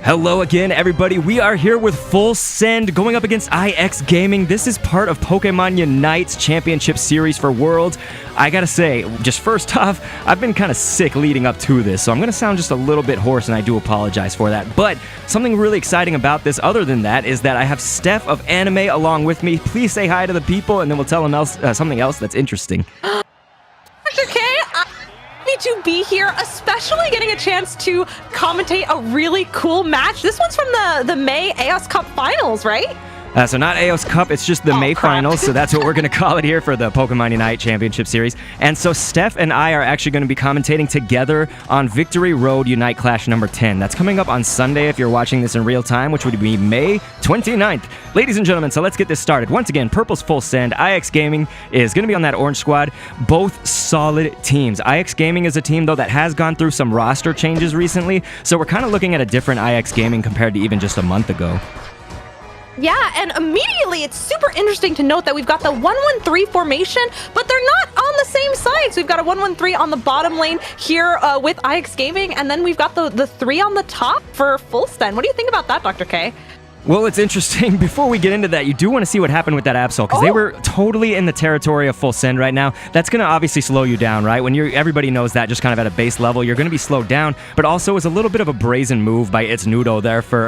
Hello again, everybody. We are here with Full Send going up against IX Gaming. This is part of Pokemon Unite's Championship Series for Worlds. I gotta say, just first off, I've been kind of sick leading up to this, so I'm gonna sound just a little bit hoarse, and I do apologize for that. But something really exciting about this, other than that, is that I have Steph of Anime along with me. Please say hi to the people, and then we'll tell them something else that's interesting. Dr. K, to be here, especially getting a chance to commentate a really cool match. This one's from the May AOS Cup Finals, right? So not AOS Cup, it's just the May Finals, so that's what we're going to call it here for the Pokemon Unite Championship Series. And so Steph and I are actually going to be commentating together on Victory Road Unite Clash number 10. That's coming up on Sunday if you're watching this in real time, which would be May 29th. Ladies and gentlemen, so let's get this started. Once again, Purple's Full Send. IX Gaming is going to be on that orange squad. Both solid teams. IX Gaming is a team, though, that has gone through some roster changes recently, so we're kind of looking at a different IX Gaming compared to even just a month ago. Yeah, and immediately it's super interesting to note that we've got the 1-1-3 formation, but they're not on the same side. So we've got a 1-1-3 on the bottom lane here with IX Gaming, and then we've got the 3 on the top for Full Send. What do you think about that, Dr. K? Well, it's interesting. Before we get into that, you do want to see what happened with that Absol, because they were totally in the territory of Full Send right now. That's going to obviously slow you down, right? When everybody knows that just kind of at a base level, you're going to be slowed down, but also it's a little bit of a brazen move by It's Nudo there for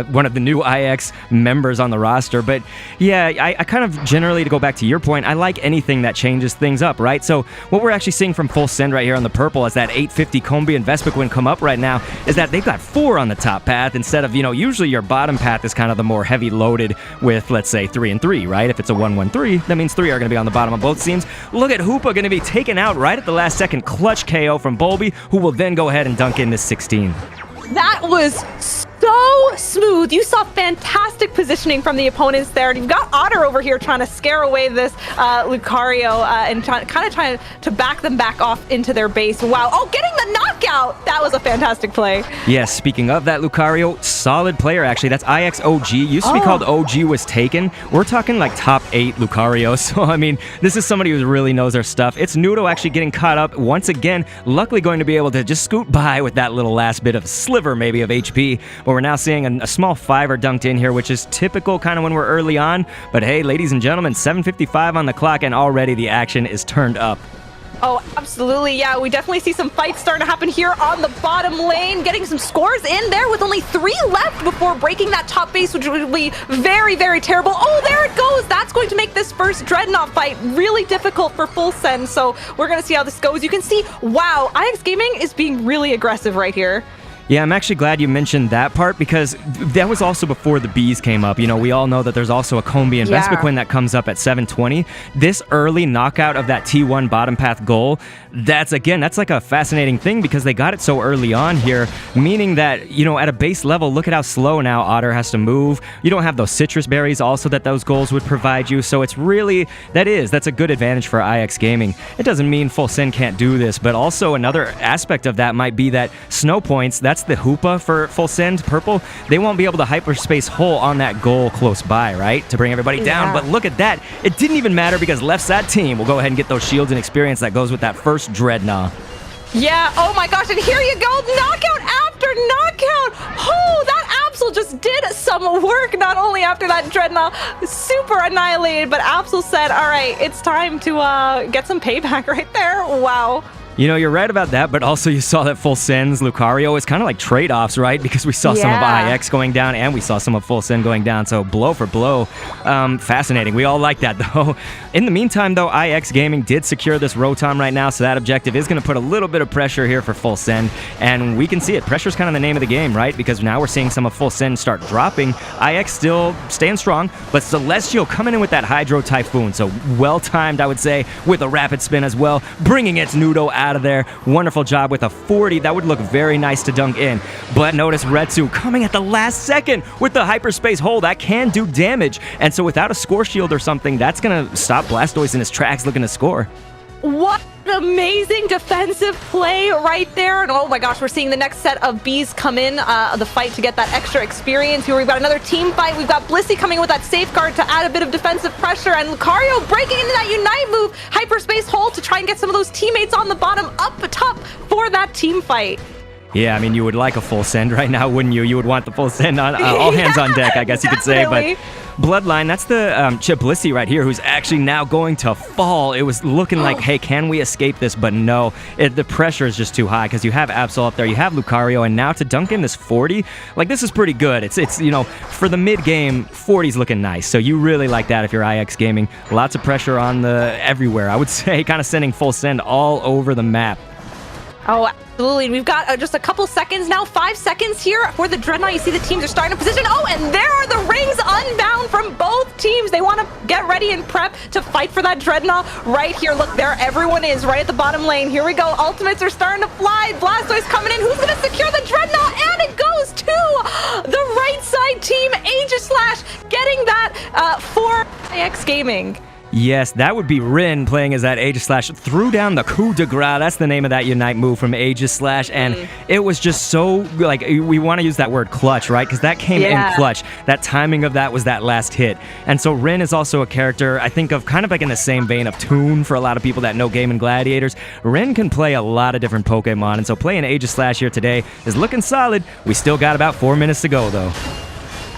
one of the new IX members on the roster. But yeah, I kind of generally, to go back to your point, I like anything that changes things up, right? So what we're actually seeing from Full Send right here on the purple as that 850 Combi and Vespiquen come up right now is that they've got 4 on the top path instead of, usually your bottom path is kind of the more heavy loaded with, let's say, 3 and 3, right? If it's a 1-1-3, that means 3 are going to be on the bottom of both teams. Look at Hoopa going to be taken out right at the last second. Clutch KO from Bulby, who will then go ahead and dunk in this 16. That was so smooth. You saw fantastic positioning from the opponents there. And you've got Otter over here trying to scare away this Lucario and kind of trying to back them back off into their base. Wow. Oh, getting the knockout. That was a fantastic play. Yes, speaking of that Lucario, solid player actually. That's IX OG. Used to be called OG Was Taken. We're talking like top 8 Lucario. So, I mean, this is somebody who really knows their stuff. It's Nudo actually getting caught up once again. Luckily going to be able to just scoot by with that little last bit of sliver maybe of HP. But we're now seeing a small 5er dunked in here, which is typical kind of when we're early on. But hey, ladies and gentlemen, 7:55 on the clock, and already the action is turned up. Oh, absolutely. Yeah, we definitely see some fights starting to happen here on the bottom lane, getting some scores in there with only 3 left before breaking that top base, which would be very, very terrible. Oh, there it goes. That's going to make this first dreadnought fight really difficult for Full Send. So we're going to see how this goes. You can see, wow, IX Gaming is being really aggressive right here. Yeah, I'm actually glad you mentioned that part, because that was also before the bees came up. We all know that there's also a Combi and Vespiquen that comes up at 720. This early knockout of that T1 bottom path goal, that's like a fascinating thing because they got it so early on here, meaning that, at a base level, look at how slow now Otter has to move. You don't have those citrus berries also that those goals would provide you, so it's really, that's a good advantage for IX Gaming. It doesn't mean Full Send can't do this, but also another aspect of that might be that snow points, that's the Hoopa for Full Send, purple, they won't be able to hyperspace hole on that goal close by, right? To bring everybody down. But look at that. It didn't even matter because left side team will go ahead and get those shields and experience that goes with that first dreadnought. Yeah, oh my gosh, and here you go, knockout after knockout. Oh, that Absol just did some work, not only after that dreadnought, super annihilated, but Absol said, all right, it's time to get some payback right there. Wow. You're right about that, but also you saw that Full Send's Lucario is kind of like trade-offs, right? Because we saw some of IX going down, and we saw some of Full Send going down, so blow for blow. Fascinating. We all like that, though. In the meantime, though, IX Gaming did secure this Rotom right now, so that objective is going to put a little bit of pressure here for Full Send, and we can see it. Pressure's kind of the name of the game, right? Because now we're seeing some of Full Send start dropping. IX still staying strong, but Celestial coming in with that Hydro Typhoon, so well-timed, I would say, with a rapid spin as well, bringing its Nudo out of there. Wonderful job with a 40. That would look very nice to dunk in. But notice Retsu coming at the last second with the hyperspace hole. That can do damage. And so without a score shield or something, that's going to stop Blastoise in his tracks looking to score. What an amazing defensive play right there. And oh my gosh, we're seeing the next set of bees come in the fight to get that extra experience. Here we've got another team fight. We've got Blissey coming in with that safeguard to add a bit of defensive pressure, and Lucario breaking into that Unite move, hyperspace hole to try and get some of those teammates on the bottom up top for that team fight. Yeah, I mean, you would like a full send right now, wouldn't you? You would want the full send on all hands on deck, I guess you could say. But Bloodline, that's the Chip Blissey right here, who's actually now going to fall. It was looking like, hey, can we escape this? But no, the pressure is just too high because you have Absol up there, you have Lucario, and now to dunk in this 40, like, this is pretty good. It's you know, for the mid-game, 40's looking nice. So you really like that if you're IX Gaming. Lots of pressure on the everywhere, I would say, kind of sending full send all over the map. Oh, absolutely. We've got just a couple seconds now, 5 seconds here for the Dreadnought. You see the teams are starting to position. Oh, and there are the rings unbound from both teams. They want to get ready and prep to fight for that Dreadnought right here. Look, there everyone is right at the bottom lane. Here we go. Ultimates are starting to fly. Blastoise coming in. Who's going to secure the Dreadnought? And it goes to the right side team. Aegislash getting that for IX Gaming. Yes, that would be Rin playing as that Aegislash. Threw down the coup de grace. That's the name of that Unite move from Aegislash. And it was just so, like, we want to use that word clutch, right? Because that came in clutch. That timing of that was that last hit. And so Rin is also a character I think of kind of like in the same vein of Toon for a lot of people that know Game and Gladiators. Rin can play a lot of different Pokemon. And so playing Aegislash here today is looking solid. We still got about 4 minutes to go, though.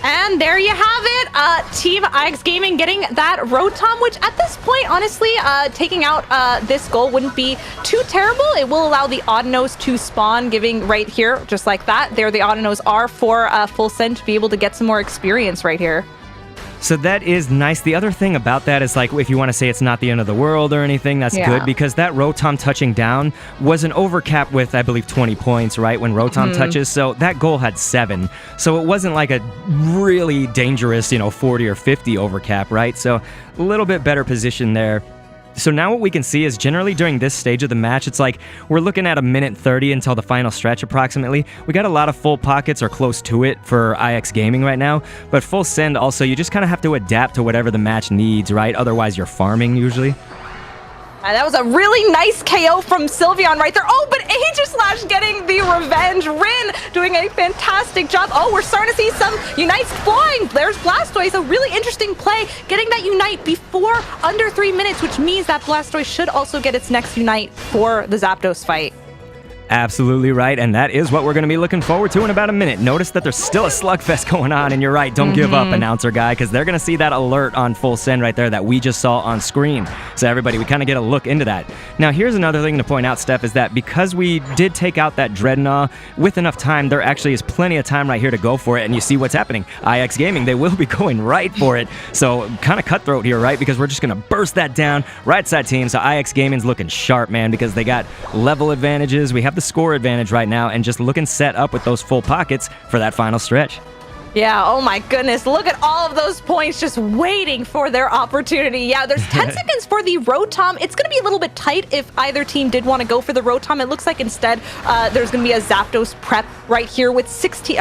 And there you have it, Team IX Gaming getting that Rotom, which at this point, honestly, taking out this goal wouldn't be too terrible. It will allow the Audinose to spawn, giving right here, just like that. There the Audinose are for full send to be able to get some more experience right here. So that is nice. The other thing about that is, like, if you want to say it's not the end of the world or anything, that's good, because that Rotom touching down was an overcap with, I believe, 20 points, right, when Rotom touches. So that goal had 7. So it wasn't like a really dangerous, 40 or 50 overcap, right? So a little bit better position there. So now what we can see is generally during this stage of the match, it's like we're looking at 1:30 until the final stretch approximately. We got a lot of full pockets or close to it for IX Gaming right now, but full send also, you just kind of have to adapt to whatever the match needs, right? Otherwise you're farming usually. That was a really nice KO from Sylveon right there. Oh, but Aegislash getting the revenge. Rin doing a fantastic job. Oh, we're starting to see some Unites flying. There's Blastoise, a really interesting play. Getting that Unite before under 3 minutes, which means that Blastoise should also get its next Unite for the Zapdos fight. Absolutely right, and that is what we're going to be looking forward to in about a minute. Notice that there's still a slugfest going on, and you're right, don't give up, announcer guy, because they're going to see that alert on full send right there that we just saw on screen. So everybody, we kind of get a look into that. Now, here's another thing to point out, Steph, is that because we did take out that Dreadnought with enough time, there actually is plenty of time right here to go for it, and you see what's happening. IX Gaming, they will be going right for it. So kind of cutthroat here, right, because we're just going to burst that down. Right side team, so IX Gaming's looking sharp, man, because they got level advantages. We have the score advantage right now and just looking set up with those full pockets for that final stretch. Yeah, oh my goodness. Look at all of those points just waiting for their opportunity. Yeah, there's 10 seconds for the Rotom. It's going to be a little bit tight if either team did want to go for the Rotom. It looks like instead there's going to be a Zapdos prep right here with 16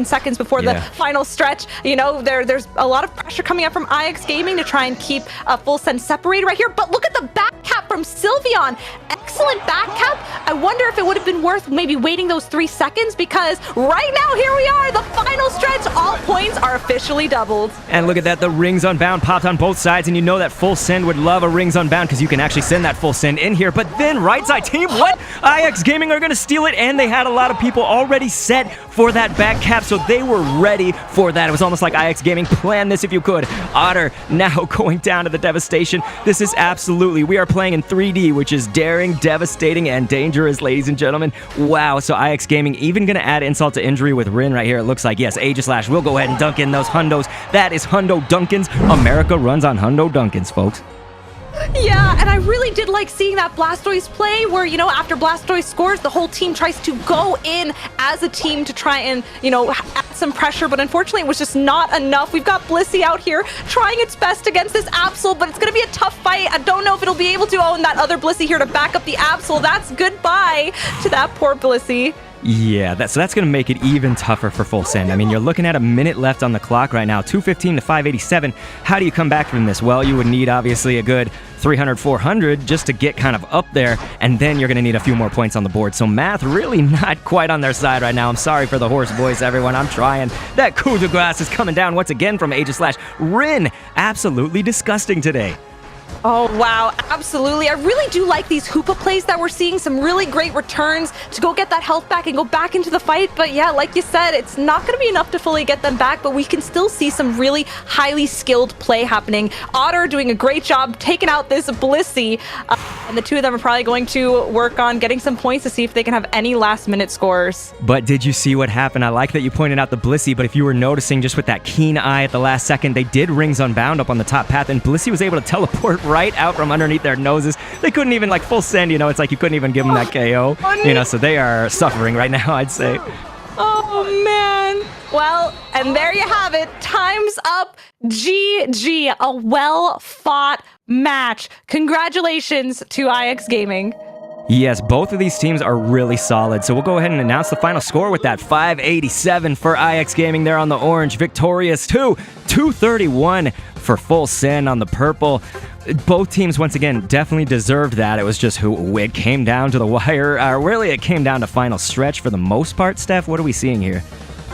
seconds before the final stretch. There's a lot of pressure coming up from IX Gaming to try and keep full send separated right here. But look at the back cap from Sylveon. Excellent back cap. I wonder if it would have been worth maybe waiting those 3 seconds, because right now, here we are, the final stretch. All points are officially doubled. And look at that, the Rings Unbound popped on both sides, and you know that full send would love a Rings Unbound because you can actually send that full send in here. But then right side team, what? IX Gaming are going to steal it, and they had a lot of people already set for that back cap, so they were ready for that. It was almost like IX Gaming planned this if you could. Otter now going down to the devastation. This is absolutely, we are playing in 3D, which is daring, devastating, and dangerous, ladies and gentlemen. Wow, so IX Gaming even going to add insult to injury with Rin right here. It looks like, yes, Aegislash will go ahead and dunk in those hundos. That is Hundo Dunkins. America runs on Hundo Dunkins, folks. Yeah, and I really did like seeing that Blastoise play where, after Blastoise scores, the whole team tries to go in as a team to try and, add some pressure, but unfortunately it was just not enough. We've got Blissey out here trying its best against this Absol, but it's going to be a tough fight. I don't know if it'll be able to own that other Blissey here to back up the Absol. That's goodbye to that poor Blissey. Yeah, so that's going to make it even tougher for full send. I mean, you're looking at a minute left on the clock right now, 2:15 to 5:87. How do you come back from this? Well, you would need, obviously, a good 300, 400 just to get kind of up there, and then you're going to need a few more points on the board. So math really not quite on their side right now. I'm sorry for the hoarse voice, everyone. I'm trying. That coup de grace is coming down once again from Aegislash. Rin, absolutely disgusting today. Oh, wow. Absolutely. I really do like these Hoopa plays that we're seeing. Some really great returns to go get that health back and go back into the fight. But yeah, like you said, it's not going to be enough to fully get them back, but we can still see some really highly skilled play happening. Otter doing a great job taking out this Blissey. And the two of them are probably going to work on getting some points to see if they can have any last-minute scores. But did you see what happened? I like that you pointed out the Blissey, but if you were noticing just with that keen eye at the last second, they did Rings Unbound up on the top path, and Blissey was able to teleport right out from underneath their noses. They couldn't even, like, full send, it's like you couldn't even give them that KO. So they are suffering right now, I'd say. Oh, man. Well, and there you have it. Time's up. GG. A well-fought match. Congratulations to IX Gaming. Yes, both of these teams are really solid, so we'll go ahead and announce the final score with that 587 for IX Gaming there on the orange, victorious 231 for Full Send on the purple. Both teams, once again, definitely deserved that. It was just who it came down to the wire. Really, it came down to final stretch for the most part. Steph, what are we seeing here?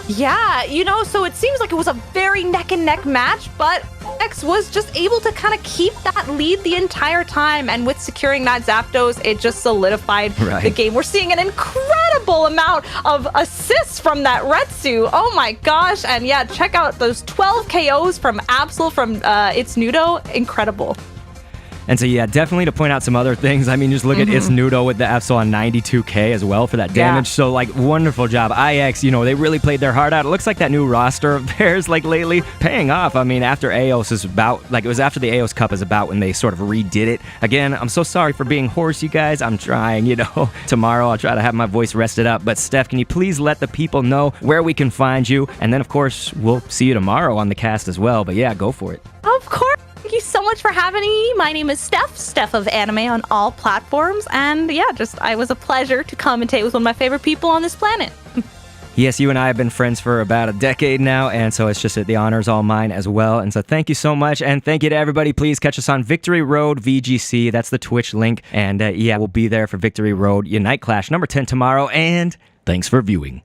Yeah, so it seems like it was a very neck-and-neck match, but X was just able to kind of keep that lead the entire time, and with securing that Zapdos, it just solidified the game. We're seeing an incredible amount of assists from that Retsu. Oh my gosh, and yeah, check out those 12 KOs from Absol from It's Nudo. Incredible. And so, yeah, definitely to point out some other things. I mean, just look at It's Nudo with the Absol on 92k as well for that damage. So, wonderful job. IX, they really played their heart out. It looks like that new roster of theirs, lately, paying off. I mean, after AOS is about, it was after the AOS Cup is about when they sort of redid it. Again, I'm so sorry for being hoarse, you guys. I'm trying, Tomorrow I'll try to have my voice rested up. But, Steph, can you please let the people know where we can find you? And then, of course, we'll see you tomorrow on the cast as well. But, yeah, go for it. Of course. Thank you so much for having me. My name is Steph of Anime on all platforms. And yeah, I was a pleasure to commentate with one of my favorite people on this planet. Yes, you and I have been friends for about a decade now, and so it's just the honor's all mine as well. And so thank you so much, and thank you to everybody. Please catch us on Victory Road VGC. That's the Twitch link. And yeah, we'll be there for Victory Road Unite Clash number 10 tomorrow, and thanks for viewing.